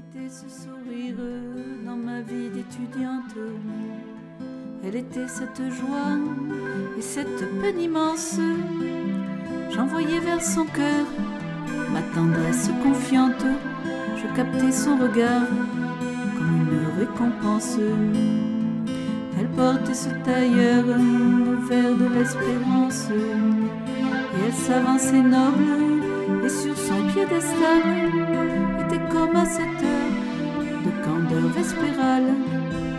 était ce sourire dans ma vie d'étudiante? Elle était cette joie et cette peine immense. J'envoyais vers son cœur ma tendresse confiante. Je captais son regard comme une récompense. Elle portait ce tailleur au vert de l'espérance, et elle s'avançait noble, et sur son piédestal était comme à cette heure de candeur vespérale.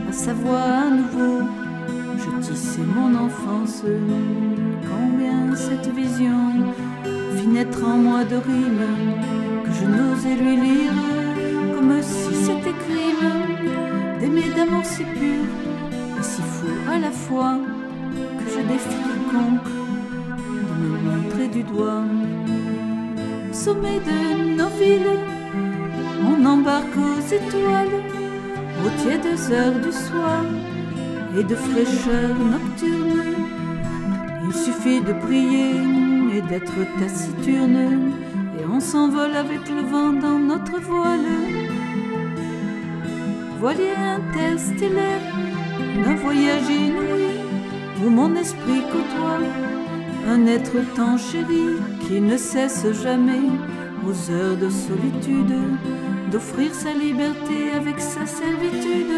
À sa voix à nouveau, je tissais mon enfance. Combien cette vision fit naître en moi de rimes que je n'osais lui lire, comme si c'était crime d'aimer d'amour si pur et si fou à la fois, que je défie quiconque de me montrer du doigt. Au sommet de nos villes, on embarque aux étoiles, aux tièdes heures du soir et de fraîcheur nocturne. Il suffit de prier et d'être taciturne, et on s'envole avec le vent dans notre voile. Voilier interstellaire d'un voyage inouï, où mon esprit côtoie un être tant chéri qui ne cesse jamais, aux heures de solitude, d'offrir sa liberté avec sa servitude.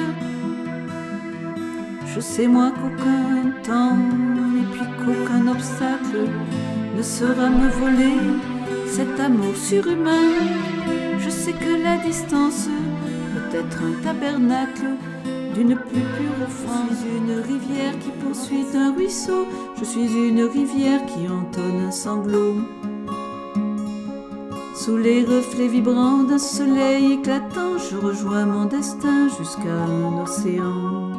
Je sais moi qu'aucun temps et puis qu'aucun obstacle ne saura me voler cet amour surhumain. Je sais que la distance peut être un tabernacle d'une plus pure offrande. Je suis une rivière qui poursuit un ruisseau, je suis une rivière qui entonne un sanglot. Sous les reflets vibrants d'un soleil éclatant, je rejoins mon destin jusqu'à un océan.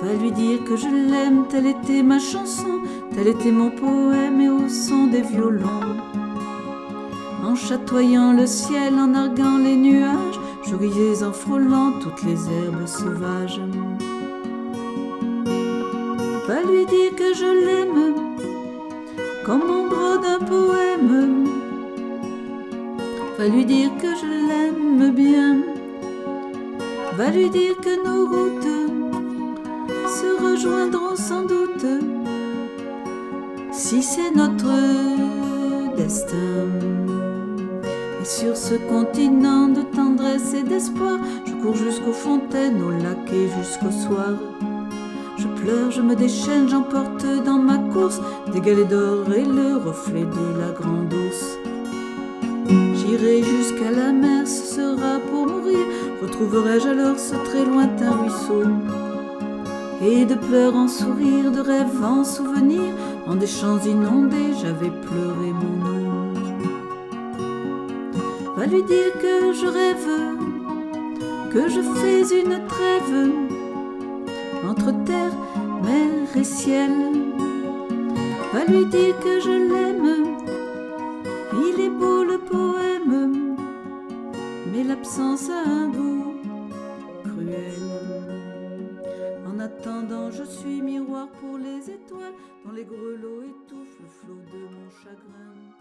Va lui dire que je l'aime, telle était ma chanson, tel était mon poème, et au son des violons, en chatoyant le ciel, en narguant les nuages, je riais en frôlant toutes les herbes sauvages. Va lui dire que je l'aime, comme on brode un poème. Va lui dire que je l'aime bien. Va lui dire que nos routes se rejoindront sans doute, si c'est notre destin. Et sur ce continent de tendresse et d'espoir, je cours jusqu'aux fontaines, aux lacs et jusqu'au soir. Je pleure, je me déchaîne, j'emporte dans ma course des galets d'or et le reflet de la grande ours. J'irai jusqu'à la mer, ce sera pour mourir. Retrouverai-je alors ce très lointain ruisseau? Et de pleurs en sourire, de rêves en souvenir, en des champs inondés, j'avais pleuré mon nom. Va lui dire que je rêve, que je fais une trêve entre terre, mer et ciel. Va lui dire que je l'aime, il est beau le poème, mais l'absence a un goût cruel. En attendant, je suis miroir pour les étoiles, dont les grelots étouffent le flot de mon chagrin.